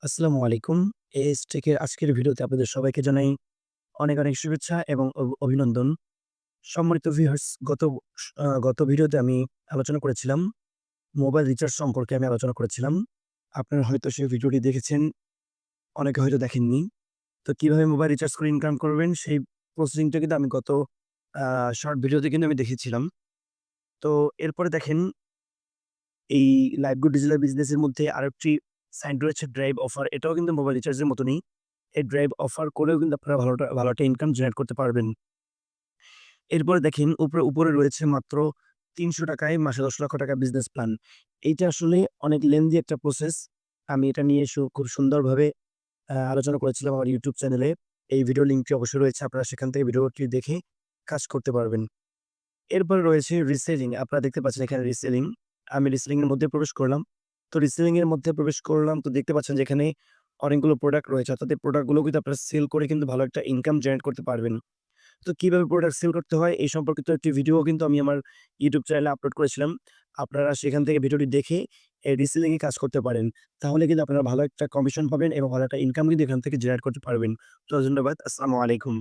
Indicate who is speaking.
Speaker 1: আসসালামু আলাইকুম। এএস টেকের আজকের ভিডিওতে আপনাদের সবাইকে জানাই অনেক শুভেচ্ছা এবং অভিনন্দন। সম্মানিত ভিউয়ার্স গত ভিডিওতে আমি আলোচনা করেছিলাম, মোবাইল রিচার্জ সম্পর্কে আমি আলোচনা করেছিলাম। আপনারা হয়তো সেই ভিডিওটি দেখেছেন, অনেকে হয়তো দেখেননি। তো কিভাবে মোবাইল রিচার্জ করে ইনকাম করবেন সেই প্রসেসিংটা কিন্তু আমি গত আ শর্ট ভিডিওতে কিন্তু আমি দেখিয়েছিলাম। তো এরপরে দেখেন এই লাইভগুড ডিজিটাল বিজনেসের মধ্যে আরেকটি সাইট রয়েছে ড্রাইভ অফার। এটাও কিন্তু মোবাইল রিচার্জের মতনই। এই ড্রাইভ অফার করেও কিন্তু আপনারা ভালো একটা ইনকাম জেনারেট করতে পারবেন। এরপরে দেখেন উপরে রয়েছে মাত্র ৳৩০০ য় মাসে ৳১০,০০,০০০ বিজনেস প্ল্যান। এইটা আসলে অনেক লেনথি একটা প্রসেস। আমি এটা নিয়ে খুব সুন্দরভাবে আলোচনা করেছিলাম আমার YouTube চ্যানেলে। এই ভিডিও লিঙ্কটি অবশ্যই রয়েছে। আপনারা সেখান থেকে ভিডিওটি দেখে কাজ করতে পারবেন। এরপরে রয়েছে রিসেলিং। আপনারা দেখতে পাচ্ছেন এখানে রিসেলিং। আমি রিসেলিং এর মধ্যে প্রবেশ করলাম। তো রিসেলিং এর মধ্যে প্রবেশ করলাম তো দেখতে পাচ্ছেন যে এখানে অনেকগুলো প্রোডাক্ট রয়েছে। অর্থাৎ এই প্রোডাক্ট গুলো কিন্তু আপনারা সেল করে কিন্তু ভালো একটা ইনকাম জেনারেট করতে পারবেন। তো কিভাবে প্রোডাক্ট সেল করতে হয় এই সম্পর্কিত একটি ভিডিও কিন্তু আমি আমার YouTube চ্যানেলে আপলোড করেছিলাম। আপনারা সেখান থেকে ভিডিওটি দেখে এই রিসেলিং এ কাজ করতে পারেন। তাহলে কিন্তু আপনারা ভালো একটা কমিশন পাবেন এবং ভালো একটা ইনকাম কিন্তু এখান থেকে জেনারেট করতে পারবেন। তো ধন্যবাদ। আসসালামু আলাইকুম।